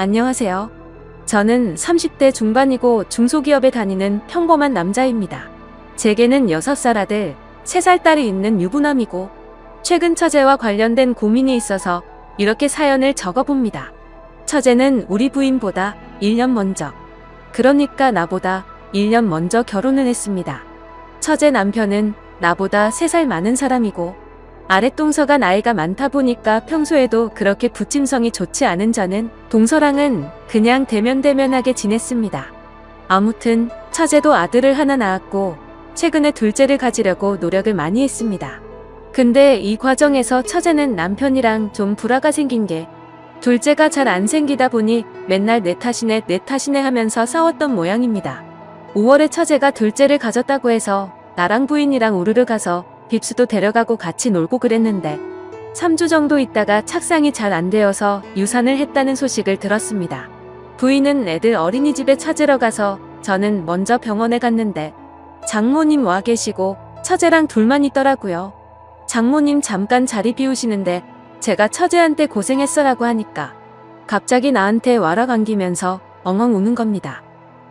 안녕하세요. 저는 30대 중반이고 중소기업에 다니는 평범한 남자입니다. 제게는 6살 아들, 3살 딸이 있는 유부남이고 최근 처제와 관련된 고민이 있어서 이렇게 사연을 적어봅니다. 처제는 우리 부인보다 1년 먼저, 그러니까 나보다 1년 먼저 결혼을 했습니다. 처제 남편은 나보다 3살 많은 사람이고 아랫동서가 나이가 많다 보니까 평소에도 그렇게 부침성이 좋지 않은 저는 동서랑은 그냥 대면대면하게 지냈습니다. 아무튼 처제도 아들을 하나 낳았고 최근에 둘째를 가지려고 노력을 많이 했습니다. 근데 이 과정에서 처제는 남편이랑 좀 불화가 생긴 게 둘째가 잘 안 생기다 보니 맨날 내 탓이네 하면서 싸웠던 모양입니다. 5월에 처제가 둘째를 가졌다고 해서 나랑 부인이랑 우르르 가서 빕스도 데려가고 같이 놀고 그랬는데 3주 정도 있다가 착상이 잘 안 되어서 유산을 했다는 소식을 들었습니다. 부인은 애들 어린이집에 찾으러 가서 저는 먼저 병원에 갔는데 장모님 와 계시고 처제랑 둘만 있더라고요. 장모님 잠깐 자리 비우시는데 제가 처제한테 고생했어라고 하니까 갑자기 나한테 와락 안기면서 엉엉 우는 겁니다.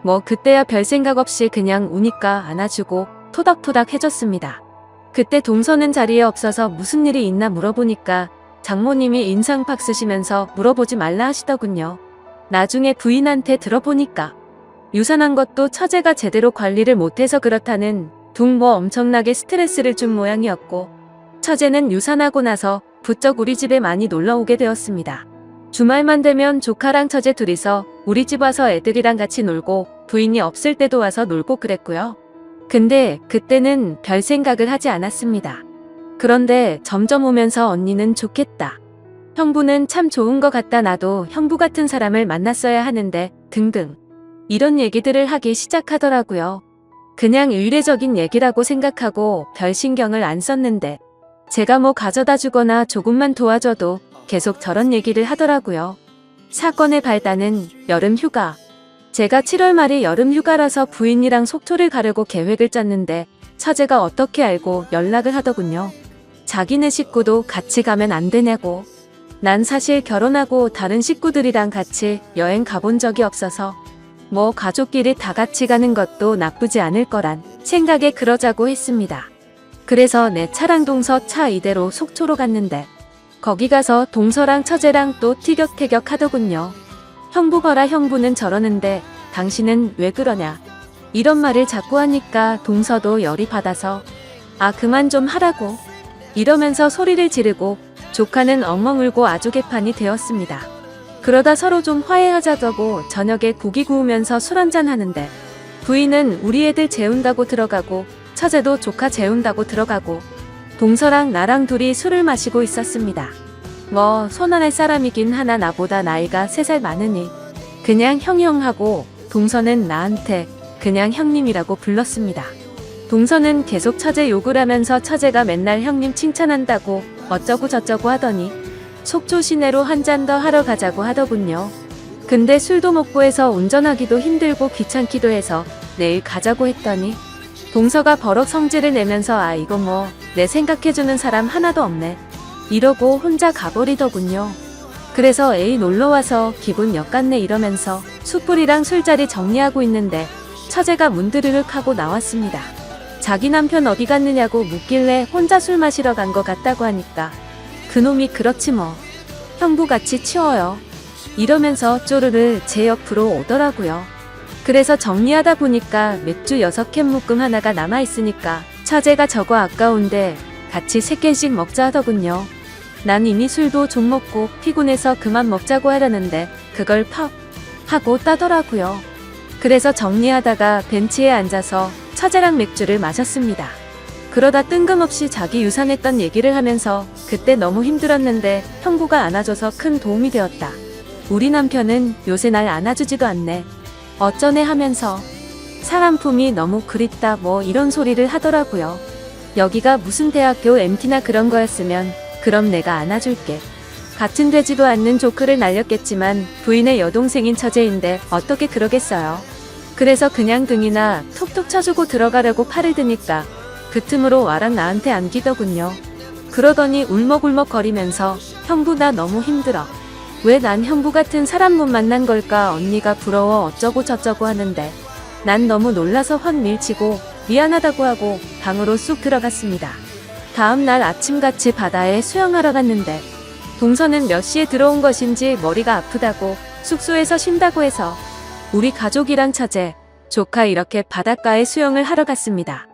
뭐 그때야 별 생각 없이 그냥 우니까 안아주고 토닥토닥 해줬습니다. 그때 동서는 자리에 없어서 무슨 일이 있나 물어보니까 장모님이 인상팍 쓰시면서 물어보지 말라 하시더군요. 나중에 부인한테 들어보니까 유산한 것도 처제가 제대로 관리를 못해서 그렇다는 둥 뭐 엄청나게 스트레스를 준 모양이었고 처제는 유산하고 나서 부쩍 우리 집에 많이 놀러오게 되었습니다. 주말만 되면 조카랑 처제 둘이서 우리 집 와서 애들이랑 같이 놀고 부인이 없을 때도 와서 놀고 그랬고요. 근데 그때는 별 생각을 하지 않았습니다. 그런데 점점 오면서 언니는 좋겠다. 형부는 참 좋은 것 같다. 나도 형부 같은 사람을 만났어야 하는데 등등 이런 얘기들을 하기 시작하더라고요. 그냥 의례적인 얘기라고 생각하고 별 신경을 안 썼는데 제가 뭐 가져다 주거나 조금만 도와줘도 계속 저런 얘기를 하더라고요. 사건의 발단은 여름 휴가. 제가 7월 말이 여름 휴가라서 부인이랑 속초를 가려고 계획을 짰는데 처제가 어떻게 알고 연락을 하더군요. 자기네 식구도 같이 가면 안 되냐고. 난 사실 결혼하고 다른 식구들이랑 같이 여행 가본 적이 없어서 뭐 가족끼리 다 같이 가는 것도 나쁘지 않을 거란 생각에 그러자고 했습니다. 그래서 내 차랑 동서 차 이대로 속초로 갔는데 거기 가서 동서랑 처제랑 또 티격태격 하더군요. 형부 봐라 형부는 저러는데 당신은 왜 그러냐 이런 말을 자꾸 하니까 동서도 열이 받아서 아 그만 좀 하라고 이러면서 소리를 지르고 조카는 엉엉 울고 아주 개판이 되었습니다. 그러다 서로 좀 화해하자고 저녁에 고기 구우면서 술 한잔 하는데 부인은 우리 애들 재운다고 들어가고 처제도 조카 재운다고 들어가고 동서랑 나랑 둘이 술을 마시고 있었습니다. 뭐 손안할 사람이긴 하나 나보다 나이가 3살 많으니 그냥 형하고 동서는 나한테 그냥 형님이라고 불렀습니다. 동서는 계속 처제 욕을 하면서 처제가 맨날 형님 칭찬한다고 어쩌고 저쩌고 하더니 속초 시내로 한 잔 더 하러 가자고 하더군요. 근데 술도 먹고 해서 운전하기도 힘들고 귀찮기도 해서 내일 가자고 했더니 동서가 버럭 성질을 내면서 아 이거 뭐 내 생각해주는 사람 하나도 없네 이러고 혼자 가버리더군요. 그래서 에이 놀러와서 기분 역같네 이러면서 숯불이랑 술자리 정리하고 있는데 처제가 문드르륵 하고 나왔습니다. 자기 남편 어디 갔느냐고 묻길래 혼자 술 마시러 간 것 같다고 하니까 그놈이 그렇지 뭐 형부같이 치워요 이러면서 쪼르르 제 옆으로 오더라고요. 그래서 정리하다 보니까 맥주 6캔 묶음 하나가 남아있으니까 처제가 저거 아까운데 같이 3캔씩 먹자 하더군요. 난 이미 술도 좀 먹고 피곤해서 그만 먹자고 하려는데 그걸 퍽 하고 따더라고요. 그래서 정리하다가 벤치에 앉아서 처제랑 맥주를 마셨습니다. 그러다 뜬금없이 자기 유산했던 얘기를 하면서 그때 너무 힘들었는데 형부가 안아줘서 큰 도움이 되었다. 우리 남편은 요새 날 안아주지도 않네. 어쩌네 하면서 사람 품이 너무 그립다 뭐 이런 소리를 하더라고요. 여기가 무슨 대학교 MT나 그런 거였으면 그럼 내가 안아줄게. 같은 되지도 않는 조크를 날렸겠지만 부인의 여동생인 처제인데 어떻게 그러겠어요. 그래서 그냥 등이나 톡톡 쳐주고 들어가려고 팔을 드니까 그 틈으로 와랑 나한테 안기더군요. 그러더니 울먹울먹 거리면서 형부 나 너무 힘들어. 왜 난 형부 같은 사람 못 만난 걸까? 언니가 부러워 어쩌고 저쩌고 하는데 난 너무 놀라서 확 밀치고 미안하다고 하고 방으로 쑥 들어갔습니다. 다음 날 아침같이 바다에 수영하러 갔는데 동서는 몇 시에 들어온 것인지 머리가 아프다고 숙소에서 쉰다고 해서 우리 가족이랑 처제, 조카 이렇게 바닷가에 수영을 하러 갔습니다.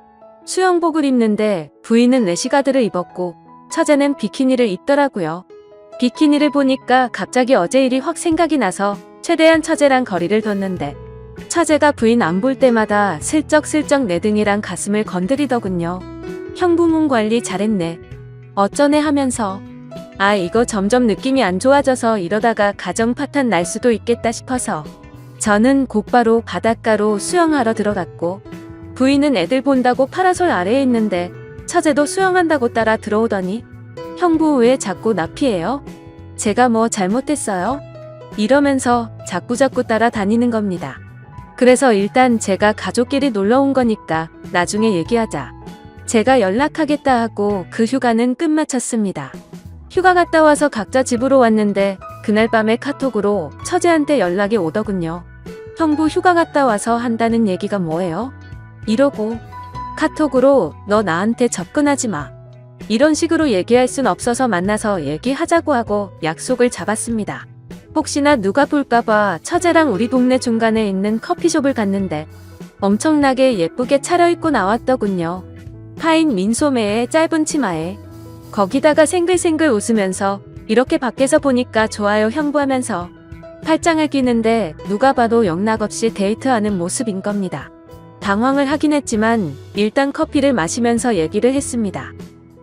수영복을 입는데 부인은 래시가드를 입었고 처제는 비키니를 입더라고요. 비키니를 보니까 갑자기 어제 일이 확 생각이 나서 최대한 처제랑 거리를 뒀는데 처제가 부인 안 볼 때마다 슬쩍슬쩍 내 등이랑 가슴을 건드리더군요. 형부 몸 관리 잘했네. 어쩌네 하면서 이거 점점 느낌이 안 좋아져서 이러다가 가정 파탄 날 수도 있겠다 싶어서 저는 곧바로 바닷가로 수영하러 들어갔고 부인은 애들 본다고 파라솔 아래에 있는데 처제도 수영한다고 따라 들어오더니 형부 왜 자꾸 나 피해요? 제가 뭐 잘못했어요? 이러면서 자꾸자꾸 따라다니는 겁니다. 그래서 일단 제가 가족끼리 놀러 온 거니까 나중에 얘기하자. 제가 연락하겠다 하고 그 휴가는 끝마쳤습니다. 휴가 갔다 와서 각자 집으로 왔는데 그날 밤에 카톡으로 처제한테 연락이 오더군요. 형부 휴가 갔다 와서 한다는 얘기가 뭐예요? 이러고 카톡으로 너 나한테 접근하지 마. 이런 식으로 얘기할 순 없어서 만나서 얘기하자고 하고 약속을 잡았습니다. 혹시나 누가 볼까봐 처제랑 우리 동네 중간에 있는 커피숍을 갔는데 엄청나게 예쁘게 차려입고 나왔더군요. 파인 민소매에 짧은 치마에 거기다가 생글생글 웃으면서 이렇게 밖에서 보니까 좋아요 형부하면서 팔짱을 끼는데 누가 봐도 영락없이 데이트하는 모습인 겁니다. 당황을 하긴 했지만 일단 커피를 마시면서 얘기를 했습니다.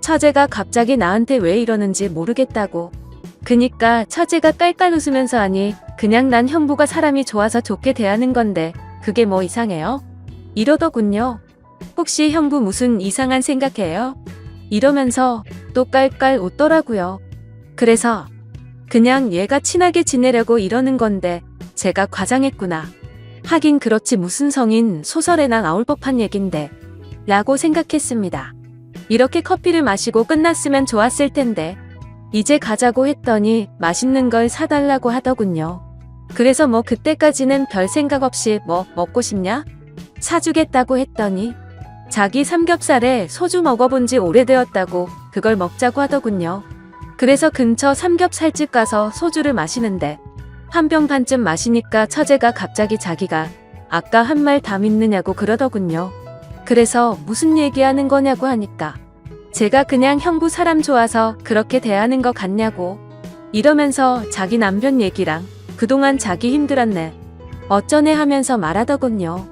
처제가 갑자기 나한테 왜 이러는지 모르겠다고. 그니까 처제가 깔깔 웃으면서 하니 그냥 난 형부가 사람이 좋아서 좋게 대하는 건데 그게 뭐 이상해요? 이러더군요. 혹시 형부 무슨 이상한 생각해요? 이러면서 또 깔깔 웃더라고요. 그래서 그냥 얘가 친하게 지내려고 이러는 건데 제가 과장했구나. 하긴 그렇지 무슨 성인 소설에나 나올 법한 얘긴데 라고 생각했습니다. 이렇게 커피를 마시고 끝났으면 좋았을 텐데 이제 가자고 했더니 맛있는 걸 사달라고 하더군요. 그래서 뭐 그때까지는 별 생각 없이 뭐 먹고 싶냐? 사주겠다고 했더니 자기 삼겹살에 소주 먹어본 지 오래되었다고 그걸 먹자고 하더군요. 그래서 근처 삼겹살집 가서 소주를 마시는데 한 병 반쯤 마시니까 처제가 갑자기 자기가 아까 한 말 다 믿느냐고 그러더군요. 그래서 무슨 얘기하는 거냐고 하니까 제가 그냥 형부 사람 좋아서 그렇게 대하는 거 같냐고 이러면서 자기 남편 얘기랑 그동안 자기 힘들었네 어쩌네 하면서 말하더군요.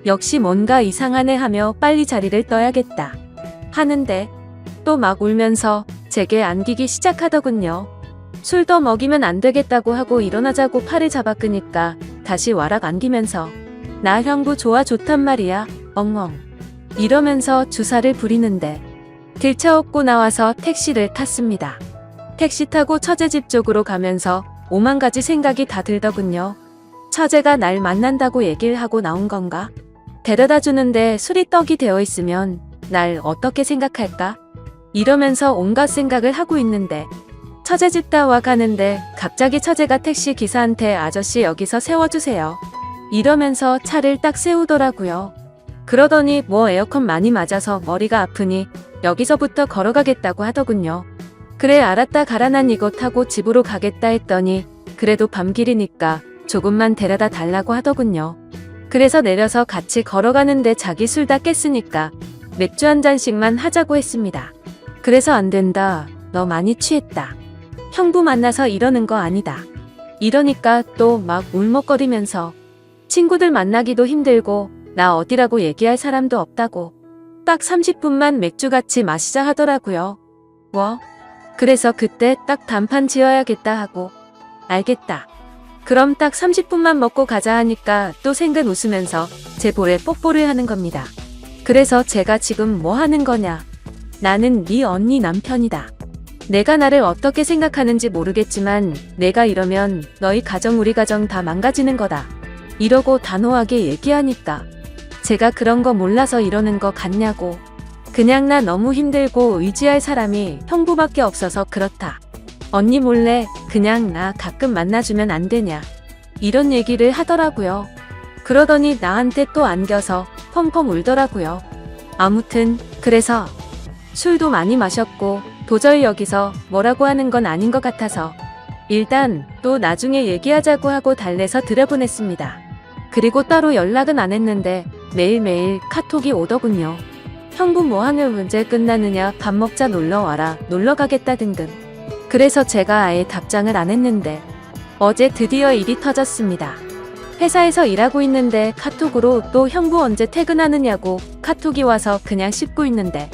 역시 뭔가 이상하네 하며 빨리 자리를 떠야겠다 하는데 또 막 울면서 제게 안기기 시작하더군요. 술 더 먹이면 안 되겠다고 하고 일어나자고 팔을 잡아 끄니까 다시 와락 안기면서 나 형부 좋아 좋단 말이야 엉엉 이러면서 주사를 부리는데 들쳐업고 나와서 택시를 탔습니다. 택시 타고 처제 집 쪽으로 가면서 오만 가지 생각이 다 들더군요. 처제가 날 만난다고 얘기를 하고 나온 건가? 데려다 주는데 술이 떡이 되어 있으면 날 어떻게 생각할까? 이러면서 온갖 생각을 하고 있는데 처제 집 다 와 가는데 갑자기 처제가 택시 기사한테 아저씨 여기서 세워주세요. 이러면서 차를 딱 세우더라고요. 그러더니 뭐 에어컨 많이 맞아서 머리가 아프니 여기서부터 걸어가겠다고 하더군요. 그래 알았다 가라 난 이거 타고 집으로 가겠다 했더니 그래도 밤길이니까 조금만 데려다 달라고 하더군요. 그래서 내려서 같이 걸어가는데 자기 술 다 깼으니까 맥주 한 잔씩만 하자고 했습니다. 그래서 안 된다. 너 많이 취했다. 형부 만나서 이러는 거 아니다. 이러니까 또 막 울먹거리면서 친구들 만나기도 힘들고 나 어디라고 얘기할 사람도 없다고 딱 30분만 맥주 같이 마시자 하더라고요. 그래서 그때 딱 단판 지어야겠다 하고 알겠다. 그럼 딱 30분만 먹고 가자 하니까 또 생긋 웃으면서 제 볼에 뽀뽀를 하는 겁니다. 그래서 제가 지금 뭐 하는 거냐. 나는 네 언니 남편이다. 내가 나를 어떻게 생각하는지 모르겠지만 내가 이러면 너희 가정 우리 가정 다 망가지는 거다. 이러고 단호하게 얘기하니까 제가 그런 거 몰라서 이러는 거 같냐고. 그냥 나 너무 힘들고 의지할 사람이 형부밖에 없어서 그렇다. 언니 몰래 그냥 나 가끔 만나주면 안 되냐. 이런 얘기를 하더라고요. 그러더니 나한테 또 안겨서 펑펑 울더라고요. 아무튼 그래서 술도 많이 마셨고 도저히 여기서 뭐라고 하는 건 아닌 것 같아서 일단 또 나중에 얘기하자고 하고 달래서 들여보냈습니다. 그리고 따로 연락은 안 했는데 매일매일 카톡이 오더군요. 형부 뭐하는 문제 끝나느냐, 밥 먹자, 놀러와라, 놀러가겠다 등등. 그래서 제가 아예 답장을 안 했는데 어제 드디어 일이 터졌습니다. 회사에서 일하고 있는데 카톡으로 또 형부 언제 퇴근하느냐고 카톡이 와서 그냥 씹고 있는데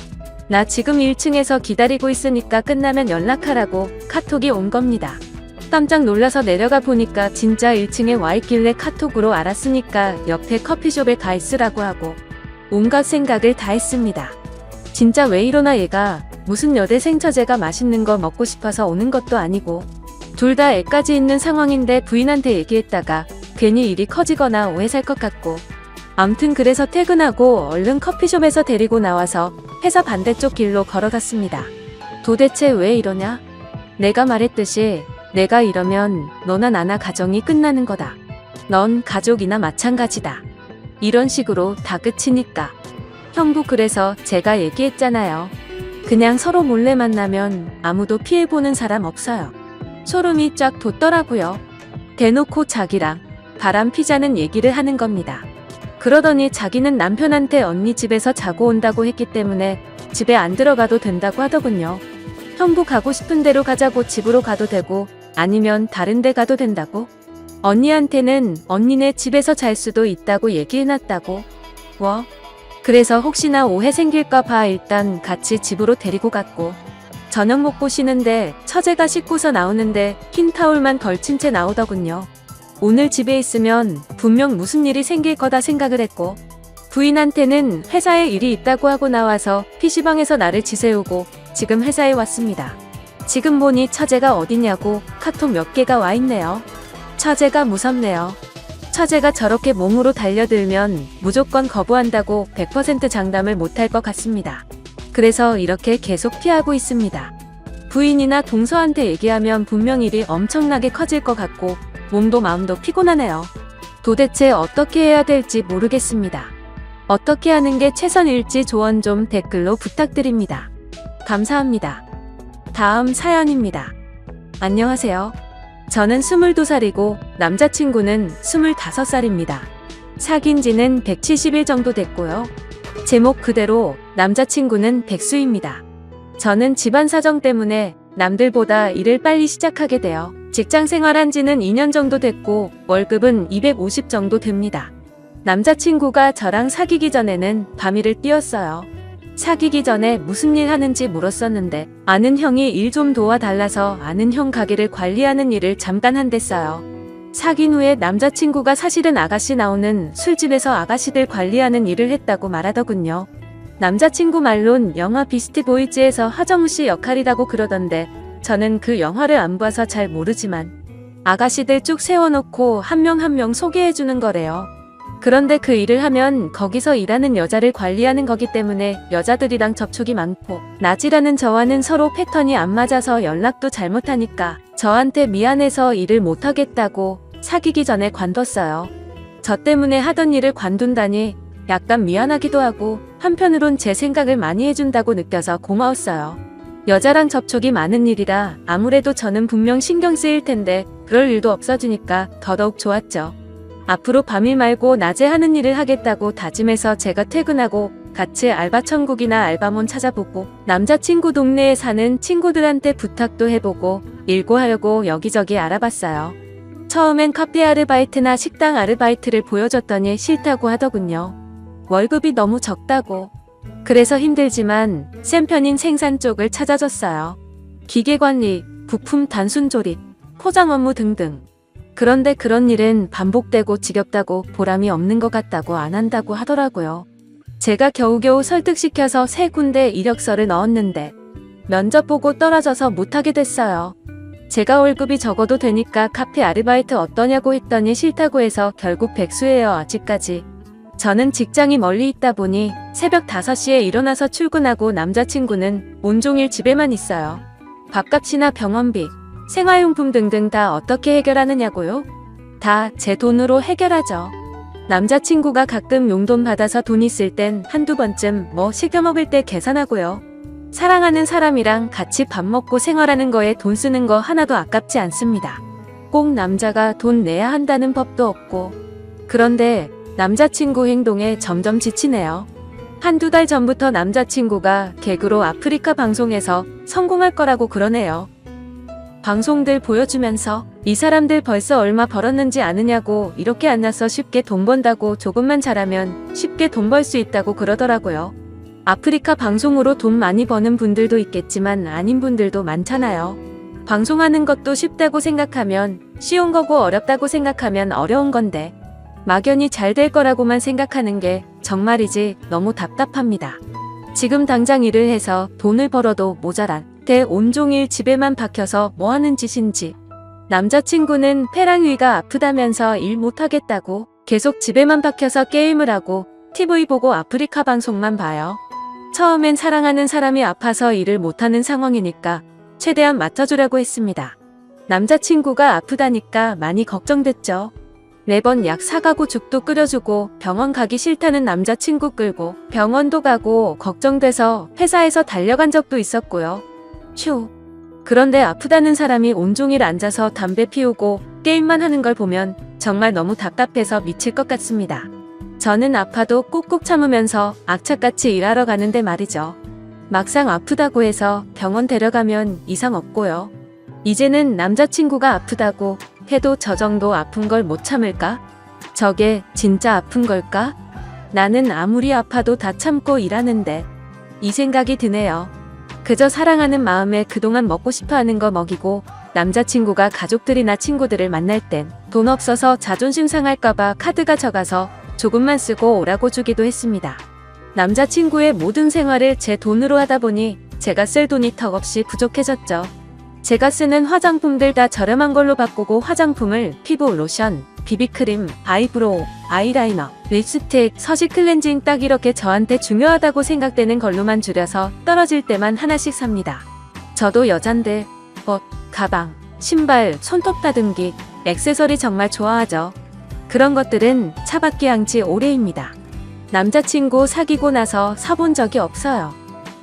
나 지금 1층에서 기다리고 있으니까 끝나면 연락하라고 카톡이 온 겁니다. 깜짝 놀라서 내려가 보니까 진짜 1층에 와 있길래 카톡으로 알았으니까 옆에 커피숍에 가 있으라고 하고 온갖 생각을 다 했습니다. 진짜 왜 이러나, 얘가 무슨 여대생 처제가 맛있는 거 먹고 싶어서 오는 것도 아니고 둘 다 애까지 있는 상황인데 부인한테 얘기했다가 괜히 일이 커지거나 오해 살 것 같고 암튼 그래서 퇴근하고 얼른 커피숍에서 데리고 나와서 회사 반대쪽 길로 걸어갔습니다. 도대체 왜 이러냐? 내가 말했듯이 내가 이러면 너나 나나 가정이 끝나는 거다. 넌 가족이나 마찬가지다. 이런 식으로 다 끝이니까. 형부, 그래서 제가 얘기했잖아요. 그냥 서로 몰래 만나면 아무도 피해보는 사람 없어요. 소름이 쫙 돋더라고요. 대놓고 자기랑 바람 피자는 얘기를 하는 겁니다. 그러더니 자기는 남편한테 언니 집에서 자고 온다고 했기 때문에 집에 안 들어가도 된다고 하더군요. 형부 가고 싶은 대로 가자고, 집으로 가도 되고 아니면 다른 데 가도 된다고. 언니한테는 언니네 집에서 잘 수도 있다고 얘기해놨다고. 그래서 혹시나 오해 생길까 봐 일단 같이 집으로 데리고 갔고 저녁 먹고 쉬는데 처제가 씻고서 나오는데 흰 타올만 걸친 채 나오더군요. 오늘 집에 있으면 분명 무슨 일이 생길 거다 생각을 했고 부인한테는 회사에 일이 있다고 하고 나와서 PC방에서 나를 지새우고 지금 회사에 왔습니다. 지금 보니 처제가 어디냐고 카톡 몇 개가 와 있네요. 처제가 무섭네요. 처제가 저렇게 몸으로 달려들면 무조건 거부한다고 100% 장담을 못할 것 같습니다. 그래서 이렇게 계속 피하고 있습니다. 부인이나 동서한테 얘기하면 분명 일이 엄청나게 커질 것 같고 몸도 마음도 피곤하네요. 도대체 어떻게 해야 될지 모르겠습니다. 어떻게 하는 게 최선일지 조언 좀 댓글로 부탁드립니다. 감사합니다. 다음 사연입니다. 안녕하세요. 저는 22살이고 남자친구는 25살입니다. 사귄 지는 170일 정도 됐고요. 제목 그대로 남자친구는 백수입니다. 저는 집안 사정 때문에 남들보다 일을 빨리 시작하게 되어 직장 생활한 지는 2년 정도 됐고 월급은 250 정도 됩니다. 남자친구가 저랑 사귀기 전에는 밤일을 뛰었어요. 사귀기 전에 무슨 일 하는지 물었었는데 아는 형이 일 좀 도와달라서 아는 형 가게를 관리하는 일을 잠깐 한댔어요. 사귄 후에 남자친구가 사실은 아가씨 나오는 술집에서 아가씨들 관리하는 일을 했다고 말하더군요. 남자친구 말론 영화 비스트 보이즈에서 하정우씨 역할이라고 그러던데 저는 그 영화를 안 봐서 잘 모르지만 아가씨들 쭉 세워놓고 한 명 한 명 소개해주는 거래요. 그런데 그 일을 하면 거기서 일하는 여자를 관리하는 거기 때문에 여자들이랑 접촉이 많고 낮이라는 저와는 서로 패턴이 안 맞아서 연락도 잘못하니까 저한테 미안해서 일을 못하겠다고 사귀기 전에 관뒀어요. 저 때문에 하던 일을 관둔다니 약간 미안하기도 하고 한편으론 제 생각을 많이 해준다고 느껴서 고마웠어요. 여자랑 접촉이 많은 일이라 아무래도 저는 분명 신경 쓰일 텐데 그럴 일도 없어지니까 더더욱 좋았죠. 앞으로 밤일 말고 낮에 하는 일을 하겠다고 다짐해서 제가 퇴근하고 같이 알바 천국이나 알바몬 찾아보고 남자친구 동네에 사는 친구들한테 부탁도 해보고 일고하려고 여기저기 알아봤어요. 처음엔 카페 아르바이트나 식당 아르바이트를 보여줬더니 싫다고 하더군요. 월급이 너무 적다고. 그래서 힘들지만 센 편인 생산 쪽을 찾아줬어요. 기계관리, 부품 단순 조립, 포장 업무 등등. 그런데 그런 일은 반복되고 지겹다고 보람이 없는 것 같다고 안 한다고 하더라고요. 제가 겨우겨우 설득시켜서 3군데 이력서를 넣었는데 면접 보고 떨어져서 못하게 됐어요. 제가 월급이 적어도 되니까 카페 아르바이트 어떠냐고 했더니 싫다고 해서 결국 백수예요. 아직까지. 저는 직장이 멀리 있다 보니 새벽 5시에 일어나서 출근하고 남자친구는 온종일 집에만 있어요. 밥값이나 병원비, 생활용품 등등 다 어떻게 해결하느냐고요? 다 제 돈으로 해결하죠. 남자친구가 가끔 용돈 받아서 돈 있을 땐 한두 번쯤 뭐 시켜 먹을 때 계산하고요. 사랑하는 사람이랑 같이 밥 먹고 생활하는 거에 돈 쓰는 거 하나도 아깝지 않습니다. 꼭 남자가 돈 내야 한다는 법도 없고. 그런데 남자친구 행동에 점점 지치네요. 한두 달 전부터 남자친구가 개그로 아프리카 방송에서 성공할 거라고 그러네요. 방송들 보여주면서 이 사람들 벌써 얼마 벌었는지 아느냐고, 이렇게 안 나서 쉽게 돈 번다고, 조금만 잘하면 쉽게 돈 벌 수 있다고 그러더라고요. 아프리카 방송으로 돈 많이 버는 분들도 있겠지만 아닌 분들도 많잖아요. 방송하는 것도 쉽다고 생각하면 쉬운 거고 어렵다고 생각하면 어려운 건데 막연히 잘 될 거라고만 생각하는 게 정말이지 너무 답답합니다. 지금 당장 일을 해서 돈을 벌어도 모자란 데 온종일 집에만 박혀서 뭐 하는 짓인지. 남자친구는 폐랑 위가 아프다면서 일 못하겠다고 계속 집에만 박혀서 게임을 하고 TV 보고 아프리카 방송만 봐요. 처음엔 사랑하는 사람이 아파서 일을 못하는 상황이니까 최대한 맞춰주려고 했습니다. 남자친구가 아프다니까 많이 걱정됐죠. 매번 약 사가고 죽도 끓여주고 병원 가기 싫다는 남자친구 끌고 병원도 가고 걱정돼서 회사에서 달려간 적도 있었고요. 휴. 그런데 아프다는 사람이 온종일 앉아서 담배 피우고 게임만 하는 걸 보면 정말 너무 답답해서 미칠 것 같습니다. 저는 아파도 꾹꾹 참으면서 악착같이 일하러 가는데 말이죠. 막상 아프다고 해서 병원 데려가면 이상 없고요. 이제는 남자친구가 아프다고 해도 저 정도 아픈 걸 못 참을까? 저게 진짜 아픈 걸까? 나는 아무리 아파도 다 참고 일하는데. 이 생각이 드네요. 그저 사랑하는 마음에 그동안 먹고 싶어하는 거 먹이고 남자친구가 가족들이나 친구들을 만날 땐 돈 없어서 자존심 상할까봐 카드가 적어서 조금만 쓰고 오라고 주기도 했습니다. 남자친구의 모든 생활을 제 돈으로 하다 보니 제가 쓸 돈이 턱없이 부족해졌죠. 제가 쓰는 화장품들 다 저렴한 걸로 바꾸고 화장품을 피부 로션, 비비크림, 아이브로우, 아이라이너, 립스틱, 서식 클렌징 딱 이렇게 저한테 중요하다고 생각되는 걸로만 줄여서 떨어질 때만 하나씩 삽니다. 저도 여잔데 옷, 가방, 신발, 손톱 다듬기, 액세서리 정말 좋아하죠. 그런 것들은 차박기 한지 오래입니다. 남자친구 사귀고 나서 사본 적이 없어요.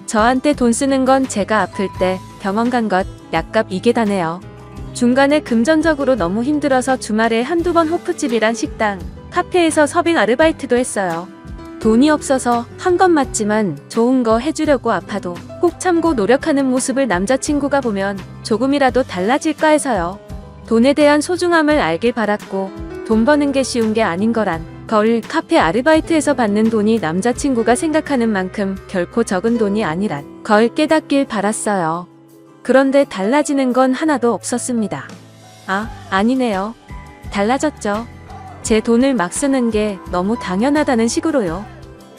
저한테 돈 쓰는 건 제가 아플 때 병원 간 것, 약값 이게 다네요. 중간에 금전적으로 너무 힘들어서 주말에 한두 번 호프집이란 식당, 카페에서 서빙 아르바이트도 했어요. 돈이 없어서 한 건 맞지만 좋은 거 해주려고 아파도 꼭 참고 노력하는 모습을 남자친구가 보면 조금이라도 달라질까 해서요. 돈에 대한 소중함을 알길 바랐고 돈 버는 게 쉬운 게 아닌 거란 걸 카페 아르바이트에서 받는 돈이 남자친구가 생각하는 만큼 결코 적은 돈이 아니란 걸 깨닫길 바랐어요. 그런데 달라지는 건 하나도 없었습니다. 아니네요. 달라졌죠. 제 돈을 막 쓰는 게 너무 당연하다는 식으로요.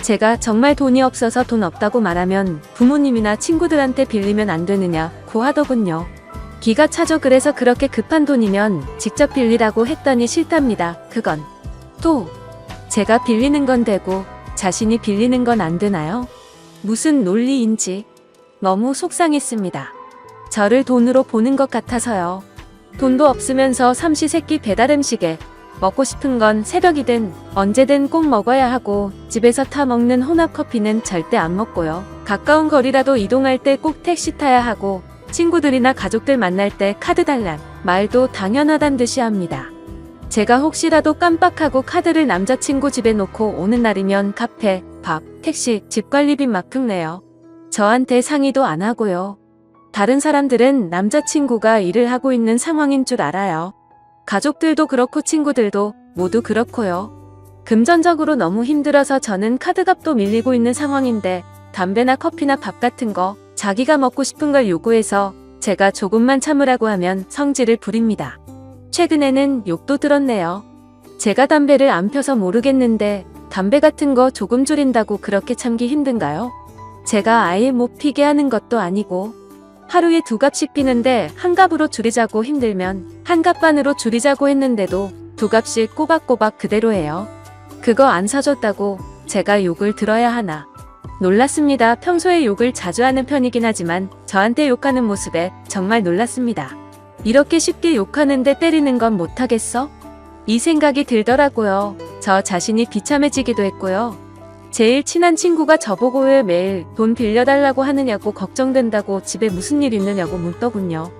제가 정말 돈이 없어서 돈 없다고 말하면 부모님이나 친구들한테 빌리면 안 되느냐고 하더군요. 기가 차죠. 그래서 그렇게 급한 돈이면 직접 빌리라고 했더니 싫답니다. 그건 또 제가 빌리는 건 되고 자신이 빌리는 건 안 되나요? 무슨 논리인지 너무 속상했습니다. 저를 돈으로 보는 것 같아서요. 돈도 없으면서 삼시세끼 배달음식에 먹고 싶은 건 새벽이든 언제든 꼭 먹어야 하고 집에서 타 먹는 혼합커피는 절대 안 먹고요. 가까운 거리라도 이동할 때 꼭 택시 타야 하고 친구들이나 가족들 만날 때 카드 달란 말도 당연하단 듯이 합니다. 제가 혹시라도 깜빡하고 카드를 남자친구 집에 놓고 오는 날이면 카페, 밥, 택시, 집 관리비 막 긁네요. 저한테 상의도 안 하고요. 다른 사람들은 남자친구가 일을 하고 있는 상황인 줄 알아요. 가족들도 그렇고 친구들도 모두 그렇고요. 금전적으로 너무 힘들어서 저는 카드값도 밀리고 있는 상황인데 담배나 커피나 밥 같은 거 자기가 먹고 싶은 걸 요구해서 제가 조금만 참으라고 하면 성질을 부립니다. 최근에는 욕도 들었네요. 제가 담배를 안 펴서 모르겠는데 담배 같은 거 조금 줄인다고 그렇게 참기 힘든가요? 제가 아예 못 피게 하는 것도 아니고 하루에 2갑씩 피는데 한 갑으로 줄이자고 힘들면 한 갑 반으로 줄이자고 했는데도 2갑씩 꼬박꼬박 그대로예요. 그거 안 사줬다고 제가 욕을 들어야 하나. 놀랐습니다. 평소에 욕을 자주 하는 편이긴 하지만 저한테 욕하는 모습에 정말 놀랐습니다. 이렇게 쉽게 욕하는데 때리는 건 못하겠어? 이 생각이 들더라고요. 저 자신이 비참해지기도 했고요. 제일 친한 친구가 저보고 왜 매일 돈 빌려달라고 하느냐고 걱정된다고 집에 무슨 일 있느냐고 묻더군요.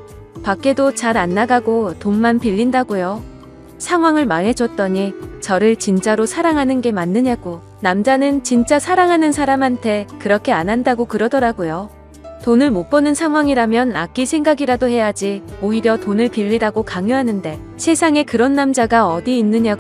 밖에도 잘 안 나가고 돈만 빌린다고요. 상황을 말해줬더니 저를 진짜로 사랑하는 게 맞느냐고, 남자는 진짜 사랑하는 사람한테 그렇게 안 한다고 그러더라고요. 돈을 못 버는 상황이라면 아낄 생각이라도 해야지, 오히려 돈을 빌리라고 강요하는데 세상에 그런 남자가 어디 있느냐고